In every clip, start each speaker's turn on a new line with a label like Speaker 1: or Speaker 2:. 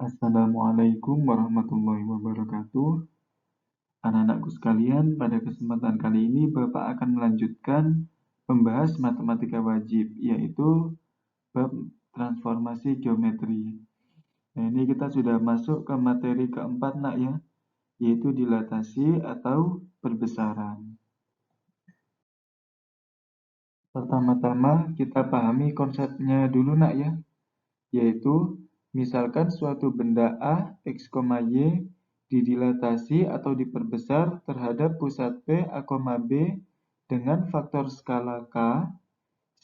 Speaker 1: Assalamualaikum warahmatullahi wabarakatuh. Anak-anakku sekalian, pada kesempatan kali ini Bapak akan melanjutkan membahas matematika wajib, yaitu bab transformasi geometri. Nah, ini kita sudah masuk ke materi keempat, nak ya, yaitu dilatasi atau perbesaran. Pertama-tama kita pahami konsepnya dulu, nak ya, yaitu misalkan suatu benda A, X, Y didilatasi atau diperbesar terhadap pusat P, A, B dengan faktor skala K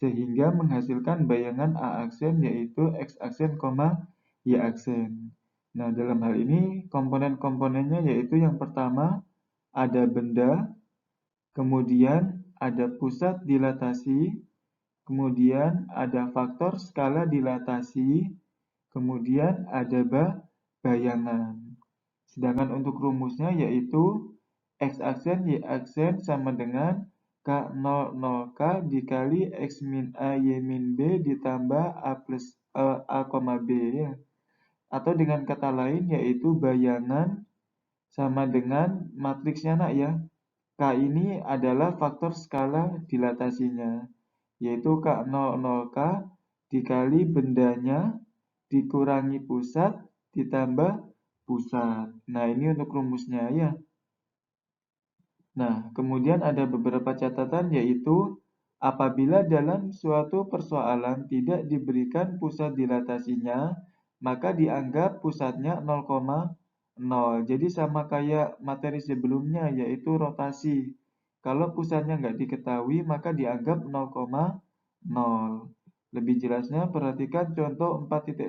Speaker 1: sehingga menghasilkan bayangan A aksen yaitu X aksen, Y aksen. Nah, dalam hal ini komponen-komponennya yaitu yang pertama ada benda, kemudian ada pusat dilatasi, kemudian ada faktor skala dilatasi, kemudian ada bayangan. Sedangkan untuk rumusnya yaitu X aksen Y aksen sama dengan K00K dikali X min A Y min B ditambah A plus A, B ya. Atau dengan kata lain yaitu bayangan sama dengan matriksnya, nak ya. K ini adalah faktor skala dilatasinya, yaitu K00K dikali bendanya dikurangi pusat ditambah pusat. Nah, ini untuk rumusnya ya. Nah, kemudian ada beberapa catatan yaitu apabila dalam suatu persoalan tidak diberikan pusat dilatasinya, maka dianggap pusatnya 0,0. Jadi sama kayak materi sebelumnya yaitu rotasi. Kalau pusatnya nggak diketahui, maka dianggap 0,0. Lebih jelasnya perhatikan contoh 4.1.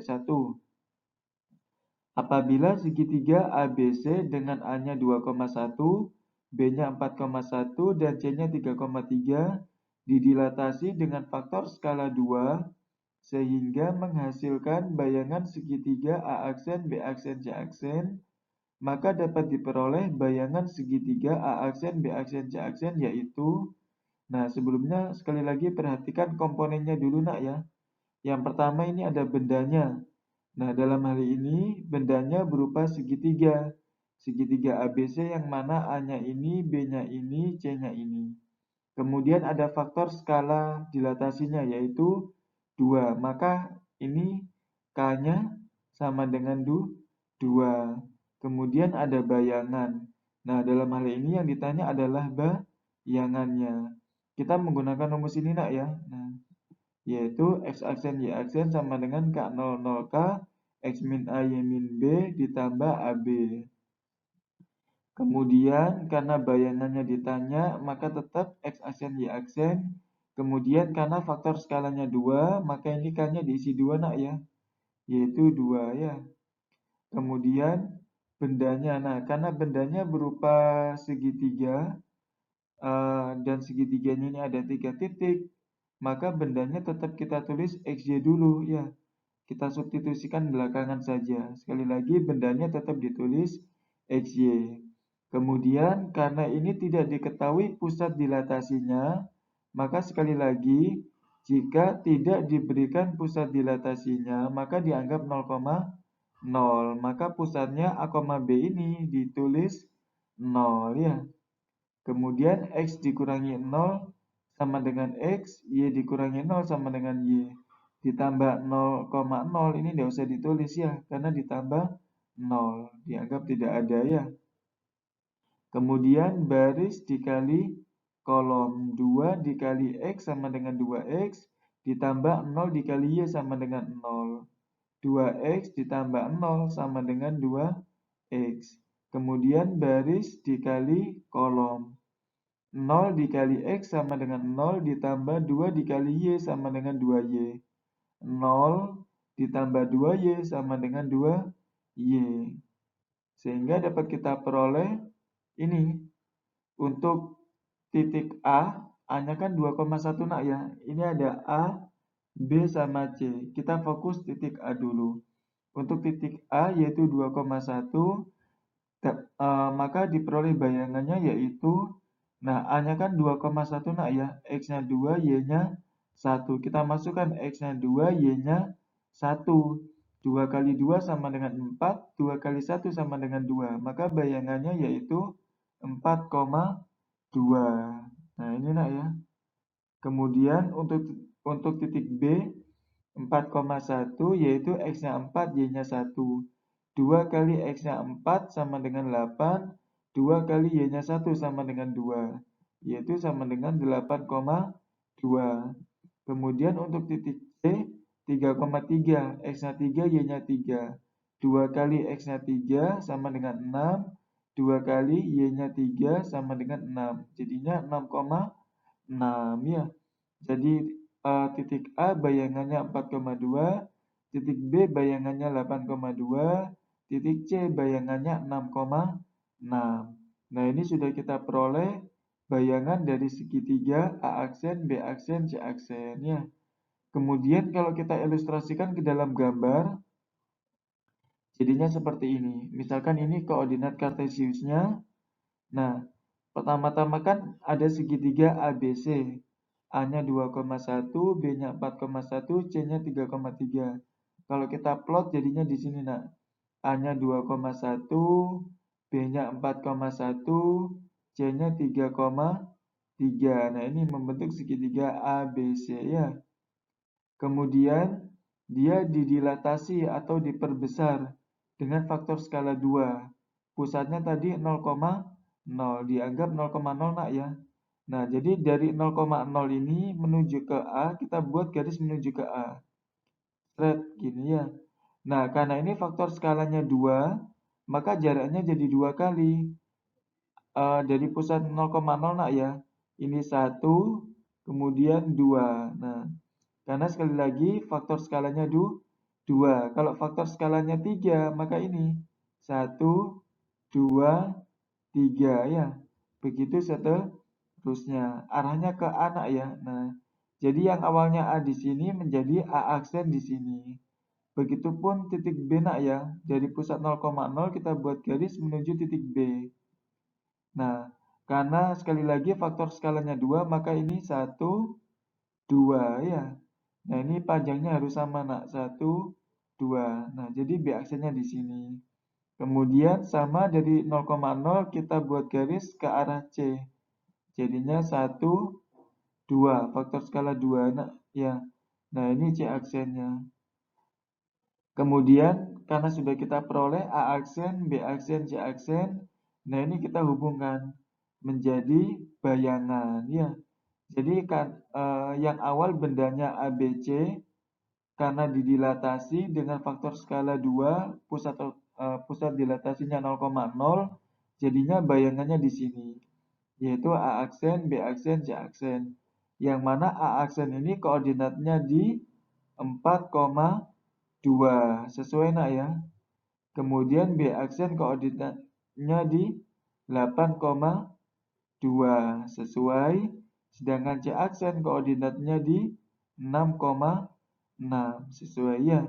Speaker 1: Apabila segitiga ABC dengan A-nya 2,1, B-nya 4,1, dan C-nya 3,3 didilatasi dengan faktor skala 2 sehingga menghasilkan bayangan segitiga A aksen, B aksen, C aksen, maka dapat diperoleh bayangan segitiga A aksen, B aksen, C aksen yaitu. Nah, sebelumnya sekali lagi perhatikan komponennya dulu, nak ya. Yang pertama ini ada bendanya. Nah, dalam hal ini bendanya berupa segitiga. Segitiga ABC yang mana A-nya ini, B-nya ini, C-nya ini. Kemudian ada faktor skala dilatasinya yaitu 2. Maka ini K-nya sama dengan 2. Kemudian ada bayangan. Nah, dalam hal ini yang ditanya adalah bayangannya. Kita menggunakan rumus ini, nak ya. Nah, yaitu X aksen Y aksen sama dengan K00K X min A Y min B ditambah AB. Kemudian karena bayangannya ditanya, maka tetap X aksen Y aksen. Kemudian karena faktor skalanya 2, maka ini K-nya diisi 2, nak ya, yaitu 2 ya. Kemudian bendanya, nah karena bendanya berupa segitiga dan segitiganya ini ada 3 titik, maka bendanya tetap kita tulis XY dulu ya. Kita substitusikan belakangan saja. Sekali lagi bendanya tetap ditulis XY. Kemudian karena ini tidak diketahui pusat dilatasinya, maka sekali lagi jika tidak diberikan pusat dilatasinya, maka dianggap 0,0. Maka pusatnya A, B ini ditulis 0 ya. Kemudian X dikurangi 0 sama dengan X, Y dikurangi 0 sama dengan Y. Ditambah 0,0 ini tidak usah ditulis ya, karena ditambah 0. Dianggap tidak ada ya. Kemudian baris dikali kolom 2 dikali X sama dengan 2X, ditambah 0 dikali Y sama dengan 0. 2X ditambah 0 sama dengan 2X. Kemudian baris dikali kolom. 0 dikali X sama dengan 0 ditambah 2 dikali Y sama dengan 2Y. 0 ditambah 2Y sama dengan 2Y. Sehingga dapat kita peroleh ini. Untuk titik A, A-nya kan 2,1 nak ya. Ini ada A, B sama C. Kita fokus titik A dulu. Untuk titik A yaitu 2,1, maka diperoleh bayangannya yaitu, nah A-nya kan 2,1 nak ya, X-nya 2, Y-nya 1. Kita masukkan X-nya 2, Y-nya 1. 2 kali 2 sama dengan 4, 2 kali 1 sama dengan 2. Maka bayangannya yaitu 4,2. Nah, ini nak ya. Kemudian untuk titik B, 4,1 yaitu X-nya 4, Y-nya 1. 2 kali X-nya 4 sama dengan 8, 2 kali Y-nya 1 sama dengan 2, yaitu sama dengan 8,2. Kemudian untuk titik C, 3,3, X-nya 3, Y-nya 3. 2 kali X-nya 3 sama dengan 6, 2 kali Y-nya 3 sama dengan 6. Jadinya 6,6 ya. Jadi titik A bayangannya 4,2, titik B bayangannya 8,2, titik C bayangannya 6,6. Nah, ini sudah kita peroleh bayangan dari segitiga A aksen, B aksen, C aksen ya. Kemudian kalau kita ilustrasikan ke dalam gambar, jadinya seperti ini. Misalkan ini koordinat kartesiusnya. Nah, pertama-tama kan ada segitiga ABC. A-nya 2,1, B-nya 4,1, C-nya 3,3. Kalau kita plot jadinya di sini nak. A-nya 2,1, B-nya 4,1, C-nya 3,3. Nah, ini membentuk segitiga ABC ya. Kemudian dia didilatasi atau diperbesar dengan faktor skala 2. Pusatnya tadi 0,0, dianggap 0,0 nak ya. Nah, jadi dari 0,0 ini menuju ke A, kita buat garis menuju ke A. Straight gini ya. Nah, karena ini faktor skalanya 2, maka jaraknya jadi 2 kali. Dari pusat 0,0 nak ya. Ini 1, kemudian 2. Nah, karena sekali lagi faktor skalanya 2. Kalau faktor skalanya 3, maka ini 1, 2, 3 ya. Begitu seterusnya. Arahnya ke anak ya. Nah, jadi yang awalnya A di sini menjadi A aksen di sini. Begitupun titik B nak ya. Dari pusat 0,0 kita buat garis menuju titik B. Nah, karena sekali lagi faktor skalanya 2, maka ini 1, 2 ya. Nah, ini panjangnya harus sama nak. 1, 2. Nah, jadi B aksennya di sini. Kemudian sama dari 0,0 kita buat garis ke arah C. Jadinya 1, 2. Faktor skala 2 nak ya. Nah, ini C aksennya. Kemudian karena sudah kita peroleh A aksen, B aksen, C aksen. Nah, ini kita hubungkan menjadi bayangan ya. Jadi kan yang awal bendanya ABC karena didilatasi dengan faktor skala 2, pusat dilatasinya 0,0, jadinya bayangannya di sini, yaitu A aksen, B aksen, C aksen. Yang mana A aksen ini koordinatnya di 4,2, sesuai nak ya. Kemudian B aksen koordinatnya di 8,2, sesuai. Sedangkan C aksen koordinatnya di 6,6, sesuai ya.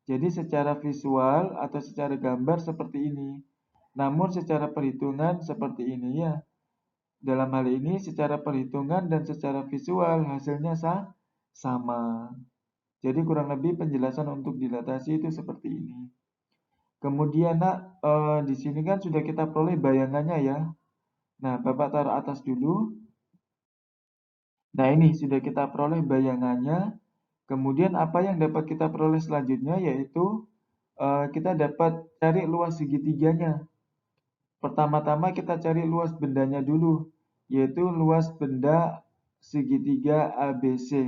Speaker 1: Jadi secara visual atau secara gambar seperti ini. Namun secara perhitungan seperti ini ya. Dalam hal ini secara perhitungan dan secara visual hasilnya sama. Jadi kurang lebih penjelasan untuk dilatasi itu seperti ini. Kemudian nak, di sini kan sudah kita peroleh bayangannya ya. Nah, Bapak taruh atas dulu. Nah, ini sudah kita peroleh bayangannya. Kemudian apa yang dapat kita peroleh selanjutnya yaitu kita dapat cari luas segitiganya. Pertama-tama kita cari luas bendanya dulu, yaitu luas benda segitiga ABC.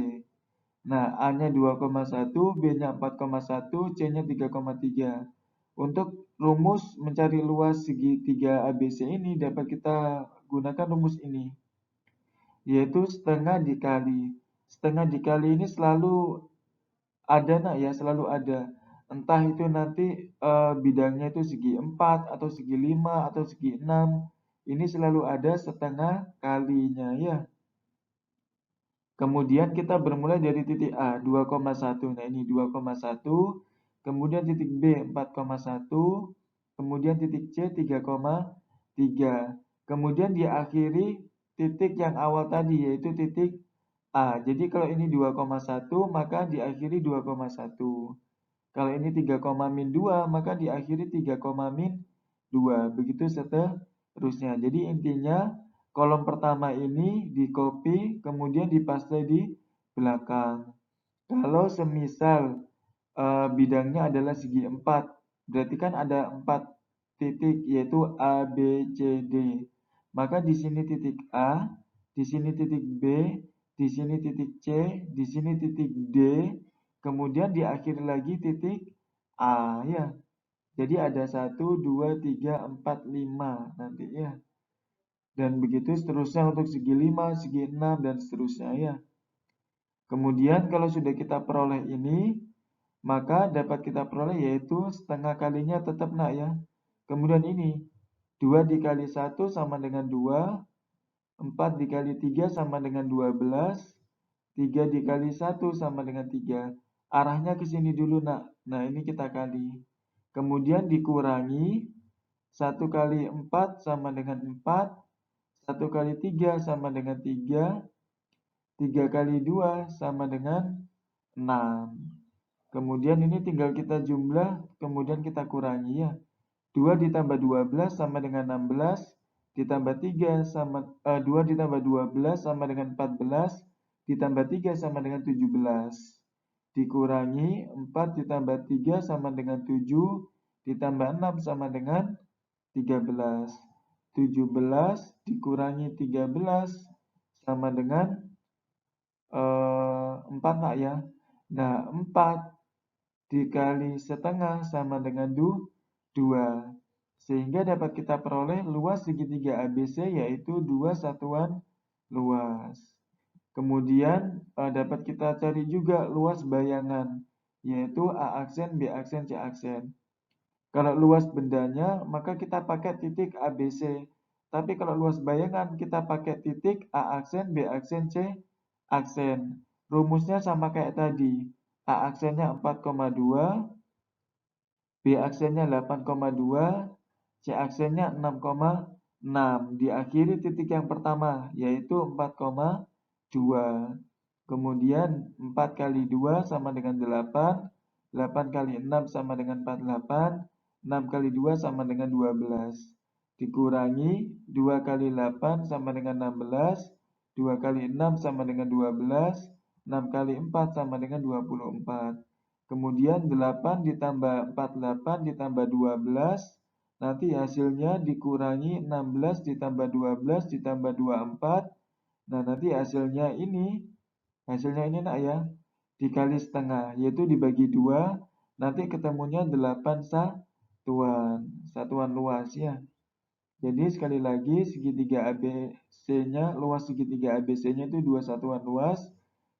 Speaker 1: Nah, A-nya 2,1, B-nya 4,1, C-nya 3,3. Untuk rumus mencari luas segitiga ABC ini dapat kita gunakan rumus ini, yaitu setengah dikali. Setengah dikali ini selalu ada nak ya, selalu ada. Entah itu nanti bidangnya itu segi 4 atau segi 5 atau segi 6. Ini selalu ada setengah kalinya ya. Kemudian kita bermula dari titik A 2,1. Nah, ini 2,1. Kemudian titik B 4,1. Kemudian titik C 3,3. Kemudian diakhiri titik yang awal tadi yaitu titik A. Jadi kalau ini 2,1 maka diakhiri 2,1. Kalau ini 3, min 2, maka diakhiri 3, min 2. Begitu seterusnya. Jadi intinya kolom pertama ini di copy, kemudian dipaste di belakang. Kalau semisal bidangnya adalah segi 4, berarti kan ada 4 titik, yaitu A, B, C, D. Maka di sini titik A, di sini titik B, di sini titik C, di sini titik D, kemudian diakhiri lagi titik A, ya. Jadi ada 1, 2, 3, 4, 5 nanti, ya. Dan begitu seterusnya untuk segi 5, segi 6, dan seterusnya, ya. Kemudian kalau sudah kita peroleh ini, maka dapat kita peroleh yaitu setengah kalinya tetap nak, ya. Kemudian ini 2 dikali 1 sama dengan 2, 4 dikali 3 sama dengan 12, 3 dikali 1 sama dengan 3. Arahnya ke sini dulu nak. Nah ini kita kali. Kemudian dikurangi 1 kali 4 sama dengan 4, 1 kali 3 sama dengan 3, 3 kali 2 sama dengan 6. Kemudian ini tinggal kita jumlah, kemudian kita kurangi, ya. 2 ditambah 12 sama dengan 16, ditambah 3 sama 2 ditambah 12 sama dengan 14, ditambah 3 sama dengan 17. Dikurangi 4 ditambah 3 sama dengan 7, ditambah 6 sama dengan 13. 17 dikurangi 13 sama dengan 4 nak, ya. Nah 4 dikali setengah sama dengan 2. Sehingga dapat kita peroleh luas segitiga ABC yaitu 2 satuan luas. Kemudian dapat kita cari juga luas bayangan, yaitu A aksen, B aksen, C aksen. Kalau luas bendanya, maka kita pakai titik ABC. Tapi kalau luas bayangan, kita pakai titik A aksen, B aksen, C aksen. Rumusnya sama kayak tadi. A aksennya 4,2, B aksennya 8,2, C aksennya 6,6. Diakhiri titik yang pertama, yaitu 4,2. Kemudian 4 kali 2 sama dengan 8, 8 kali 6 sama dengan 48, 6 kali 2 sama dengan 12. Dikurangi 2 kali 8 sama dengan 16, 2 kali 6 sama dengan 12, 6 kali 4 sama dengan 24. Kemudian 8 ditambah 48 ditambah 12, nanti hasilnya dikurangi 16 ditambah 12 ditambah 24. Nah, nanti hasilnya ini nak, ya, dikali setengah, yaitu dibagi 2, nanti ketemunya 8 satuan luas, ya. Jadi sekali lagi segitiga ABC-nya, luas segitiga ABC-nya itu 2 satuan luas.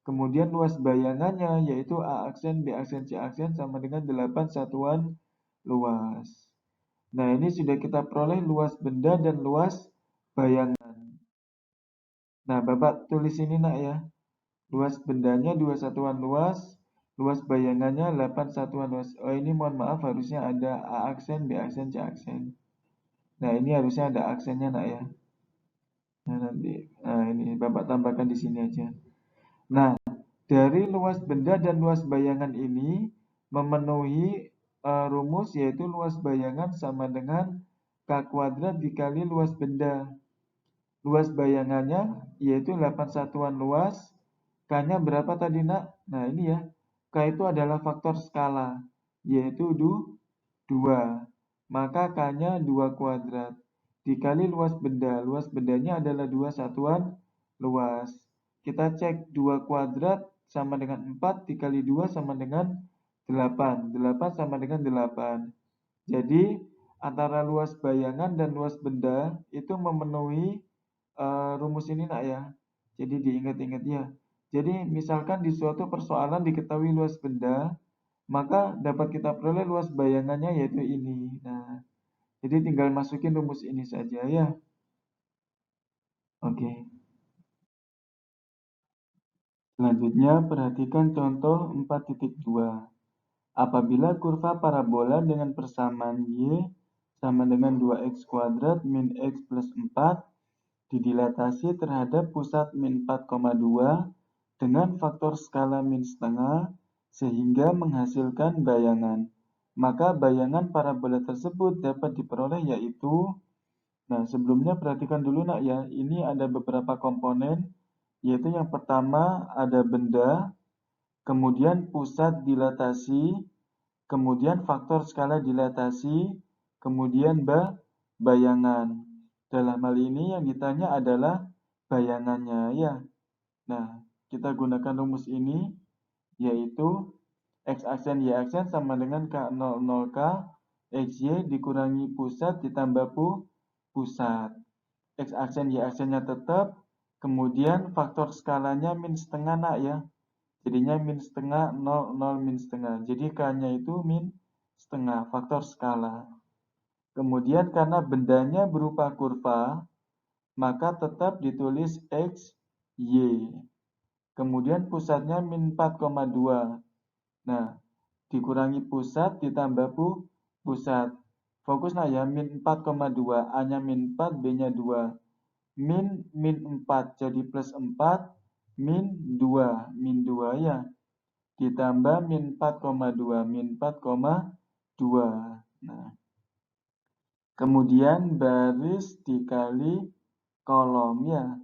Speaker 1: Kemudian luas bayangannya yaitu A aksen, B aksen, C aksen sama dengan 8 satuan luas. Nah, ini sudah kita peroleh luas benda dan luas bayangan. Nah, Bapak tulis ini nak, ya. Luas bendanya 2 satuan luas, luas bayangannya 8 satuan luas. Oh, ini mohon maaf harusnya ada A aksen, B aksen, C aksen. Nah, ini harusnya ada aksennya nak, ya. Nah, ini Bapak tambahkan di sini aja. Nah, dari luas benda dan luas bayangan ini memenuhi rumus yaitu luas bayangan sama dengan K kuadrat dikali luas benda. Luas bayangannya yaitu 8 satuan luas. K-nya berapa tadi nak? Nah ini, ya. K itu adalah faktor skala yaitu 2. Maka K-nya 2 kuadrat dikali luas benda. Luas bendanya adalah 2 satuan luas. Kita cek 2 kuadrat sama dengan 4 dikali 2 sama dengan 8. 8 sama dengan 8. Jadi antara luas bayangan dan luas benda itu memenuhi rumus ini nak, ya. Jadi diingat-ingat, ya. Jadi misalkan di suatu persoalan diketahui luas benda, maka dapat kita peroleh luas bayangannya yaitu ini. Nah, jadi tinggal masukin rumus ini saja, ya. Oke. Selanjutnya, perhatikan contoh 4.2. Apabila kurva parabola dengan persamaan Y sama dengan 2x kuadrat min x plus 4 didilatasi terhadap pusat min 4,2 dengan faktor skala min setengah, sehingga menghasilkan bayangan. Maka bayangan parabola tersebut dapat diperoleh yaitu, nah sebelumnya perhatikan dulu nak ya, ini ada beberapa komponen, yaitu yang pertama ada benda, kemudian pusat dilatasi, kemudian faktor skala dilatasi, kemudian bayangan. Dalam hal ini yang ditanya adalah bayangannya ya. Nah, kita gunakan rumus ini, yaitu X aksen Y aksen sama dengan K00K XY dikurangi pusat ditambah pusat. X aksen Y aksennya tetap, kemudian faktor skalanya min setengah nak ya. Jadinya min setengah, 0, 0, min setengah. Jadi K-nya itu min setengah, faktor skala. Kemudian karena bendanya berupa kurva, maka tetap ditulis X, Y. Kemudian pusatnya min 4,2. Nah, dikurangi pusat ditambah pusat. Fokus nah ya, min 4,2. A-nya min 4, B-nya 2. Min 4 jadi plus 4, min 2. Min 2 ya. Ditambah min 4,2. Min 4,2. Nah, kemudian baris dikali kolom ya.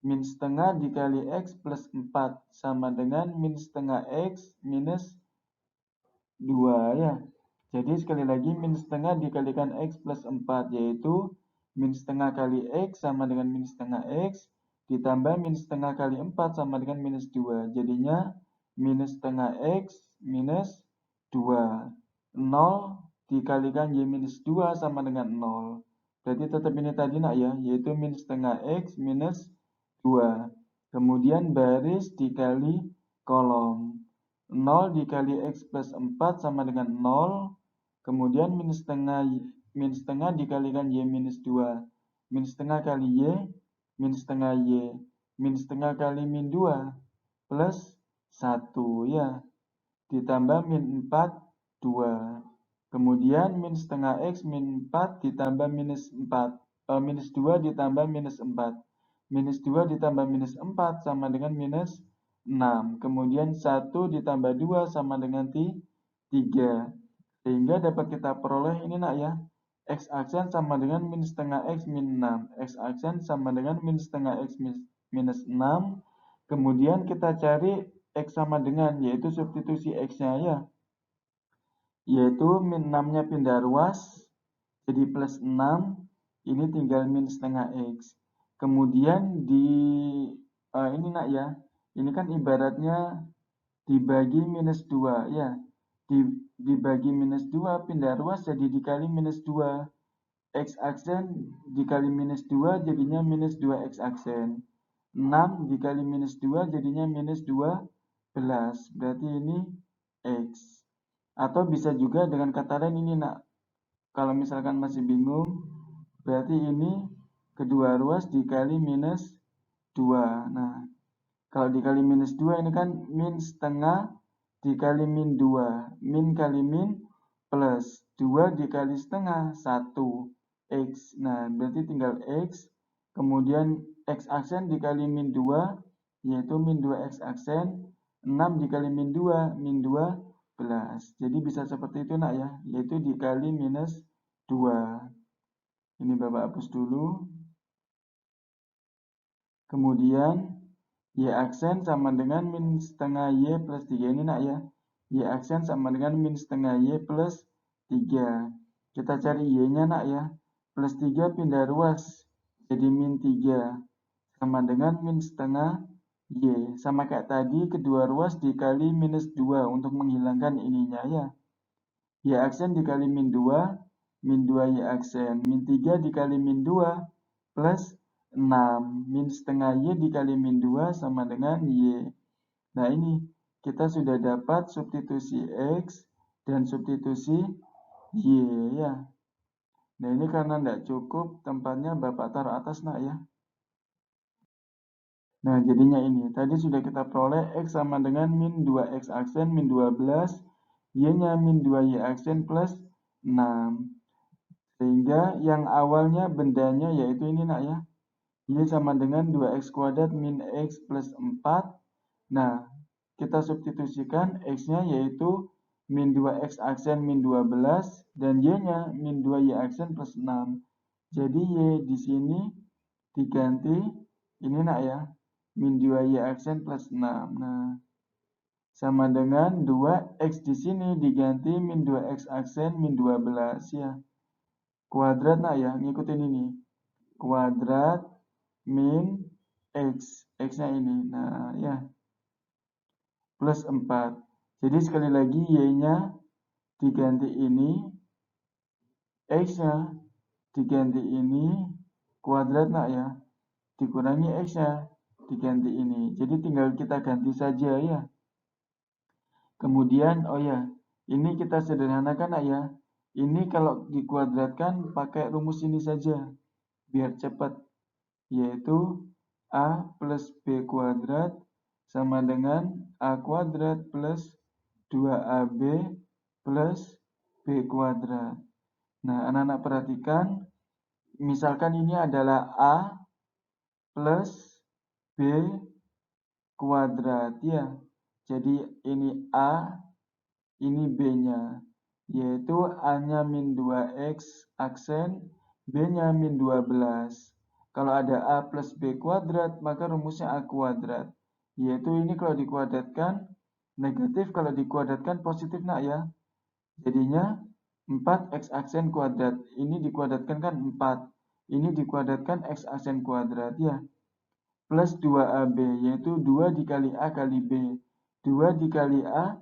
Speaker 1: Min setengah dikali X plus 4 sama dengan min setengah X minus 2 ya. Jadi sekali lagi min setengah dikalikan X plus 4 yaitu min setengah kali X sama dengan min setengah X ditambah min setengah kali 4 sama dengan minus 2. Jadinya minus setengah X minus 2. 0 dikalikan Y minus 2 sama dengan 0. Berarti tetap ini tadi nak ya, yaitu min setengah X minus 2. Kemudian baris dikali kolom. 0 dikali X plus 4 sama dengan 0. Kemudian min setengah dikalikan Y minus 2. Min setengah kali Y, min setengah Y. Min setengah kali min 2 plus 1 ya. Ditambah min 4, 2. Kemudian min setengah X min 4 ditambah minus 4. Minus 2 ditambah minus 4. Minus 2 ditambah minus 4 sama dengan minus 6. Kemudian 1 ditambah 2 sama dengan 3. Sehingga dapat kita peroleh ini nak ya. X aksen sama dengan min setengah X min 6. X aksen sama dengan min setengah X minus 6. Kemudian kita cari X sama dengan, yaitu substitusi X-nya ya. Yaitu min 6-nya pindah ruas, jadi plus 6. Ini tinggal min setengah X. Kemudian ini nak ya, ini kan ibaratnya dibagi minus 2 ya. Dibagi minus 2 pindah ruas jadi dikali minus 2. X aksen dikali minus 2 jadinya minus 2 X aksen. 6 dikali minus 2 jadinya minus 12. Berarti ini X. Atau bisa juga dengan kata lain ini nak. Kalau misalkan masih bingung, berarti ini kedua ruas dikali minus 2. Nah, kalau dikali minus 2 ini kan min setengah dikali min 2. Min kali min plus 2 dikali setengah 1 X. Nah, berarti tinggal X. Kemudian X aksen dikali min 2, yaitu min 2 X aksen. 6 dikali min 2, min 12. Jadi bisa seperti itu nak ya, yaitu dikali minus 2. Ini Bapak hapus dulu. Kemudian Y aksen sama dengan min setengah Y plus 3 ini nak ya. Y aksen sama dengan min setengah Y plus 3. Kita cari Y-nya nak ya. Plus 3 pindah ruas. Jadi min 3. Sama dengan min setengah Y. Sama kayak tadi, kedua ruas dikali minus 2 untuk menghilangkan ininya ya. Y aksen dikali min 2. Min 2 Y aksen. Min 3 dikali min 2 plus 6. Min setengah Y dikali min 2 sama dengan Y. Nah ini, kita sudah dapat substitusi X dan substitusi Y ya. Nah ini karena tidak cukup tempatnya Bapak taruh atas nak ya. Nah jadinya ini, tadi sudah kita peroleh X sama dengan min 2X aksen min 12. Y-nya min 2Y aksen plus 6. Sehingga yang awalnya bendanya yaitu ini nak ya. Y sama dengan 2X kuadrat min X plus 4. Nah, kita substitusikan X-nya yaitu min 2X aksen min 12 dan Y-nya min 2Y aksen plus 6. Jadi Y di sini diganti ini nak ya, min 2Y aksen plus 6. Nah, sama dengan 2X di sini diganti min 2X aksen min 12 ya. Kuadrat nak ya, ngikutin ini. Kuadrat min X, X-nya ini. Nah, ya. Plus 4. Jadi sekali lagi Y-nya diganti ini, X-nya diganti ini, kuadrat nak ya. Dikurangi X-nya diganti ini. Jadi tinggal kita ganti saja ya. Kemudian, oh ya, ini kita sederhanakan nak ya. Ini kalau dikuadratkan pakai rumus ini saja, biar cepat. Yaitu A plus B kuadrat sama dengan A kuadrat plus 2AB plus B kuadrat. Nah, anak-anak perhatikan, misalkan ini adalah A plus B kuadrat ya. Jadi ini A, ini B-nya, yaitu A-nya min 2X aksen, B-nya min 12. Kalau ada A plus B kuadrat, maka rumusnya A kuadrat. Yaitu ini kalau dikuadratkan, negatif, kalau dikuadratkan positif nak ya. Jadinya 4X aksen kuadrat. Ini dikuadratkan kan 4. Ini dikuadratkan X aksen kuadrat ya. Plus 2AB, yaitu 2 dikali A kali B. 2 dikali A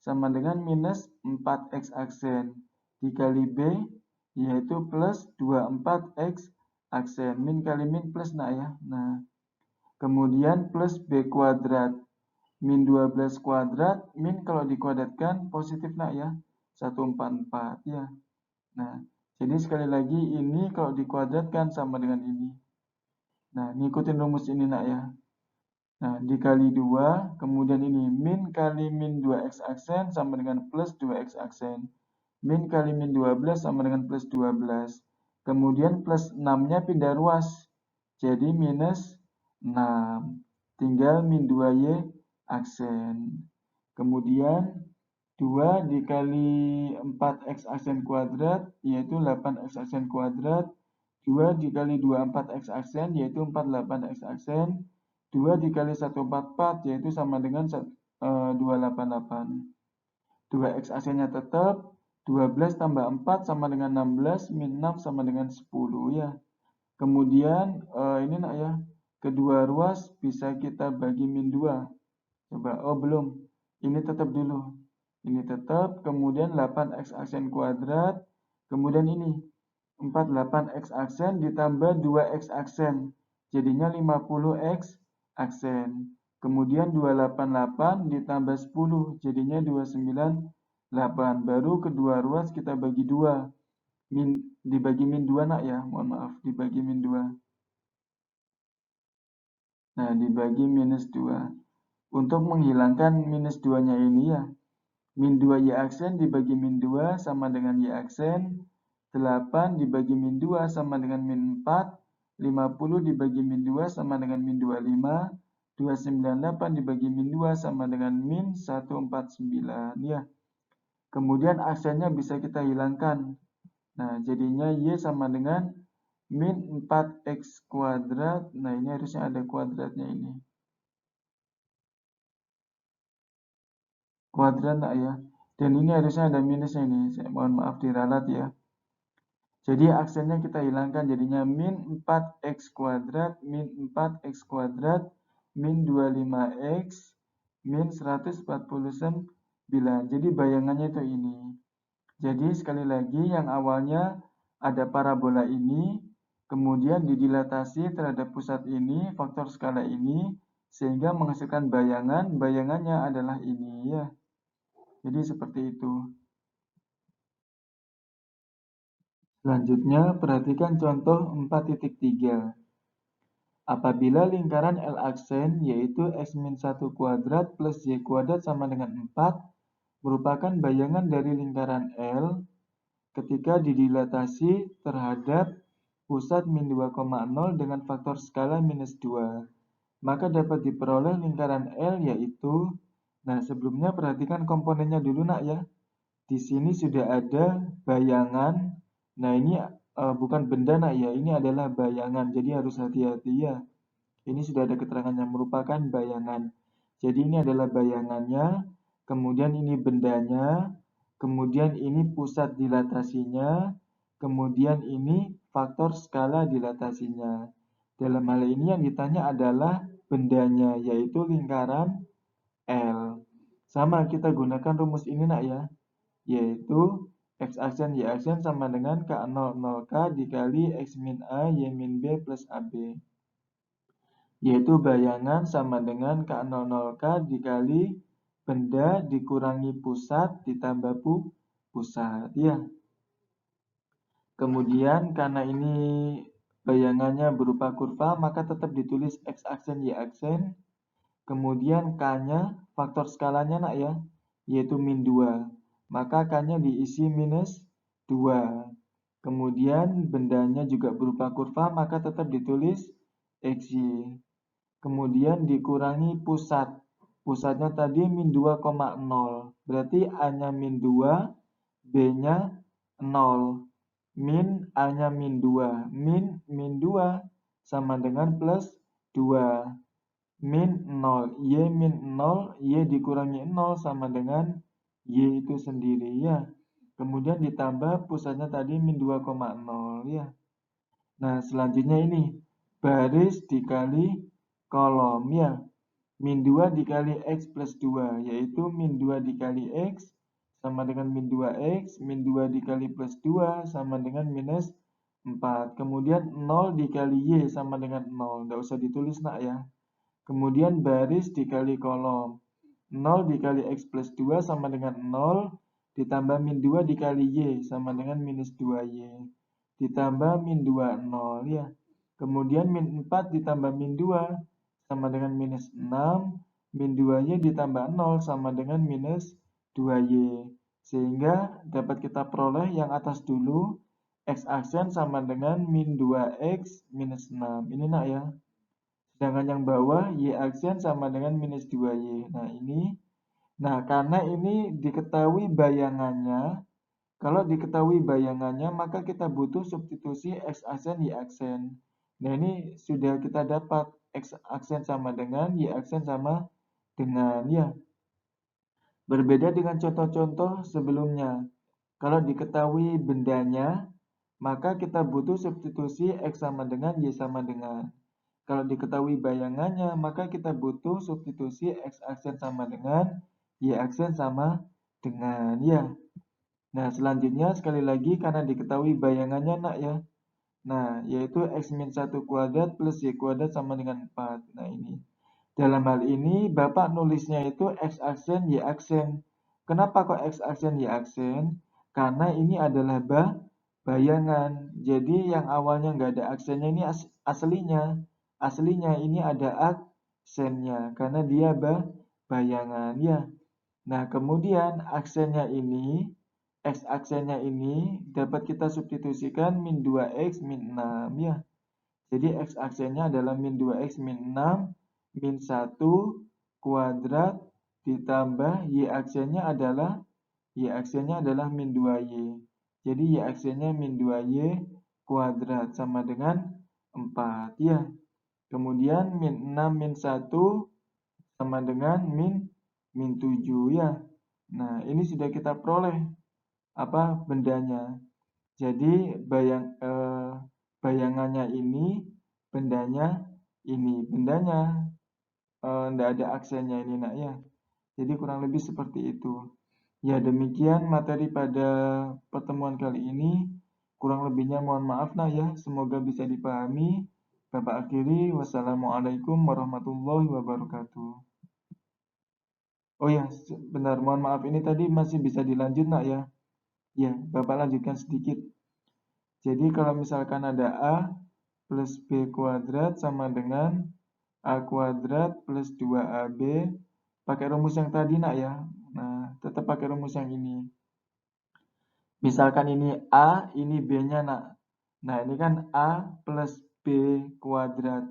Speaker 1: sama dengan minus 4X aksen dikali B, yaitu plus 24X aksen. Min kali min plus nak ya. Nah, kemudian plus B kuadrat. Min 12 kuadrat, min kalau dikuadratkan positif nak ya. 144 ya. Nah, jadi sekali lagi ini kalau dikuadratkan sama dengan ini. Nah, ngikutin rumus ini nak ya. Nah, dikali 2, kemudian ini min kali min 2X aksen sama dengan plus 2X aksen. Min kali min 12 sama dengan plus 12. Kemudian plus 6-nya pindah ruas. Jadi minus 6. Tinggal min 2Y aksen. Kemudian 2 dikali 4X aksen kuadrat, yaitu 8X aksen kuadrat. 2 dikali 24X aksen, yaitu 48X aksen. 2 dikali 144, yaitu sama dengan 288. 2X aksennya tetap, 12 tambah 4 sama dengan 16, min 6 sama dengan 10 ya. Kemudian ini nak ya, kedua ruas bisa kita bagi min 2. Coba, oh belum, ini tetap dulu. Ini tetap, kemudian 8X aksen kuadrat, kemudian ini 48X aksen ditambah 2X aksen, jadinya 50X aksen. Kemudian 288 ditambah 10, jadinya 298. Baru kedua ruas kita bagi 2. Dibagi min 2 nak ya, mohon maaf, dibagi min 2. Nah, dibagi minus 2. Untuk menghilangkan minus 2-nya ini ya, min 2Y aksen dibagi min 2 sama dengan Y aksen. 8 dibagi min 2 sama dengan min 4. 50 dibagi min 2 sama dengan min 25. 298 dibagi min 2 sama dengan min 149 ya. Kemudian aksennya bisa kita hilangkan. Nah, jadinya Y sama dengan min 4X kuadrat. Nah, ini harusnya ada kuadratnya ini. Kuadrat nak ya. Dan ini harusnya ada minusnya ini. Saya mohon maaf diralat ya. Jadi aksennya kita hilangkan, jadinya min 4X kuadrat, min 4X kuadrat, min 25X, min 149. Jadi bayangannya itu ini. Jadi sekali lagi yang awalnya ada parabola ini, kemudian didilatasi terhadap pusat ini, faktor skala ini, sehingga menghasilkan bayangan, bayangannya adalah ini ya. Jadi seperti itu. Selanjutnya, perhatikan contoh 4.3. Apabila lingkaran L aksen, yaitu X-1 kuadrat plus Y kuadrat sama dengan 4, merupakan bayangan dari lingkaran L ketika didilatasi terhadap pusat min 2,0 dengan faktor skala minus 2. Maka dapat diperoleh lingkaran L yaitu Nah, sebelumnya perhatikan komponennya dulu nak ya. Di sini sudah ada bayangan. Nah, ini bukan benda nak ya, ini adalah bayangan. Jadi harus hati-hati ya. Ini sudah ada keterangan yang merupakan bayangan. Jadi ini adalah bayangannya, kemudian ini bendanya, kemudian ini pusat dilatasinya, kemudian ini faktor skala dilatasinya. Dalam hal ini yang ditanya adalah bendanya, yaitu lingkaran L. Sama kita gunakan rumus ini nak ya, yaitu X aksen Y aksen sama dengan K0 0K dikali X min A Y min B plus AB. Yaitu bayangan sama dengan K0 0K dikali benda dikurangi pusat ditambah pusat ya. Kemudian karena ini bayangannya berupa kurva, maka tetap ditulis X aksen Y aksen. Kemudian K-nya faktor skalanya nak ya, yaitu min 2. Maka K-nya diisi minus 2. Kemudian bendanya juga berupa kurva, maka tetap ditulis XY. Kemudian dikurangi pusat. Pusatnya tadi min 2,0. Berarti A-nya min 2, B-nya 0. Min A-nya min 2. Min 2 sama dengan plus 2. Min 0. Y min 0. Y dikurangi 0 sama dengan Y itu sendiri ya. Kemudian ditambah pusatnya tadi min 2,0 ya. Nah, selanjutnya ini baris dikali kolom ya. Min 2 dikali X plus 2, yaitu min 2 dikali X sama dengan min 2X, min 2 dikali plus 2 sama dengan minus 4. Kemudian 0 dikali Y sama dengan 0, nggak usah ditulis nak ya. Kemudian baris dikali kolom. 0 dikali X plus 2 sama dengan 0, ditambah min 2 dikali Y sama dengan minus 2Y. Ditambah min 2, 0 ya. Kemudian min 4 ditambah min 2 sama dengan minus 6, min 2Y ditambah 0 sama dengan minus 2Y. Sehingga dapat kita peroleh yang atas dulu, X aksen sama dengan min 2X minus 6. Ini nak ya. Sedangkan yang bawah, Y aksen sama dengan minus 2Y. Nah ini, karena ini diketahui bayangannya, kalau diketahui bayangannya, maka kita butuh substitusi X aksen Y aksen. Nah ini sudah kita dapat X aksen sama dengan Y aksen sama dengan ya. Berbeda dengan contoh-contoh sebelumnya. Kalau diketahui bendanya, maka kita butuh substitusi X sama dengan Y sama dengan. Kalau diketahui bayangannya, maka kita butuh substitusi X aksen sama dengan Y aksen sama dengan ya. Nah, selanjutnya sekali lagi karena diketahui bayangannya nak ya. Nah, yaitu X min 1 kuadrat plus Y kuadrat sama dengan 4. Nah, ini. Dalam hal ini, Bapak nulisnya itu X aksen, Y aksen. Kenapa kok X aksen, Y aksen? Karena ini adalah bayangan. Jadi, yang awalnya nggak ada aksennya ini aslinya. Aslinya ini ada aksennya. Karena dia bayangan. Ya. Nah, kemudian aksennya ini, X aksennya ini dapat kita substitusikan min 2X min 6 ya. Jadi X aksennya adalah min 2X min 6 min 1 kuadrat ditambah Y aksennya adalah min 2Y. Jadi Y aksennya min 2Y kuadrat sama dengan 4 ya. Kemudian min 6 min 1 sama dengan min 7 ya. Nah, ini sudah kita peroleh bendanya. Jadi bayangannya ini, bendanya ini. Bendanya tidak ada aksennya ini nak ya. Jadi kurang lebih seperti itu. Ya, demikian materi pada pertemuan kali ini. Kurang lebihnya mohon maaf nak ya. Semoga bisa dipahami. Bapak akhiri. Wassalamualaikum warahmatullahi wabarakatuh. Oh ya, benar, mohon maaf ini tadi masih bisa dilanjut nak ya. Ya, Bapak lanjutkan sedikit. Jadi kalau misalkan ada A plus B kuadrat sama dengan A kuadrat plus 2AB, pakai rumus yang tadi nak ya. Nah, tetap pakai rumus yang ini. Misalkan ini A, ini B-nya nak. Nah, ini kan A plus B kuadrat.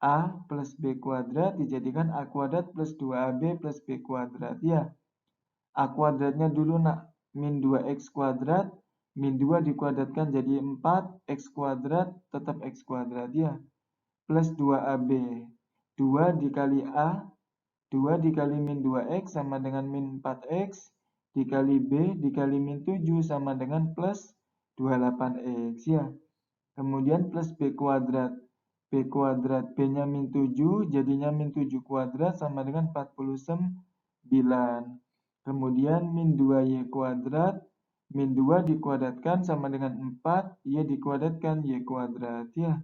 Speaker 1: A plus B kuadrat dijadikan A kuadrat plus 2AB plus B kuadrat ya. A kuadratnya dulu nak, min 2X kuadrat, min 2 dikuadratkan jadi 4, X kuadrat tetap X kuadrat ya. Plus 2AB, 2 dikali A, 2 dikali min 2X sama dengan min 4X, dikali B dikali min 7 sama dengan plus 28X ya. Kemudian plus B kuadrat, B kuadrat, B-nya min 7, jadinya min 7 kuadrat sama dengan 49. Kemudian min 2Y kuadrat, min 2 dikuadratkan sama dengan 4, Y dikuadratkan Y kuadrat ya.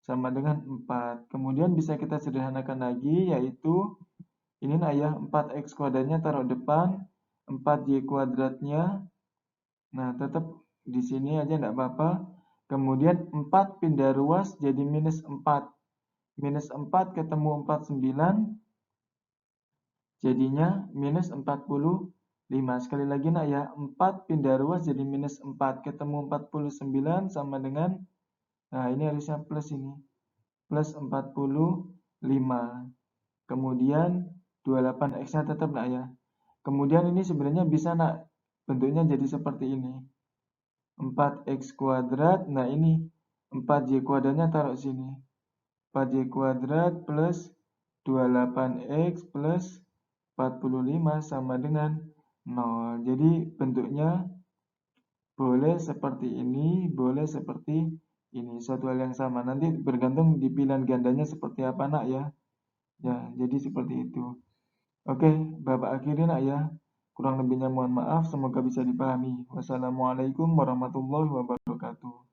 Speaker 1: Sama dengan 4. Kemudian bisa kita sederhanakan lagi, yaitu ini nak ya, 4X kuadratnya taruh depan, 4Y kuadratnya, nah tetap di sini aja enggak apa-apa. Kemudian 4 pindah ruas jadi minus 4. Minus 4 ketemu 49, jadinya minus 45. Sekali lagi nak ya, 4 pindah ruas jadi minus 4. Ketemu 49 sama dengan, nah ini harusnya plus ini. Plus 45. Kemudian 28X-nya tetap nak ya. Kemudian ini sebenarnya bisa nak, bentuknya jadi seperti ini. 4X kuadrat, nah ini 4Y kuadratnya taruh sini. 4Y kuadrat plus 28X plus 45 sama dengan 0. Jadi bentuknya boleh seperti ini, boleh seperti ini. Suatu hal yang sama. Nanti bergantung di pilihan gandanya seperti apa nak ya. Ya, jadi seperti itu. Oke, Bapak akhiri nak ya. Kurang lebihnya mohon maaf, semoga bisa dipahami. Wassalamualaikum warahmatullahi wabarakatuh.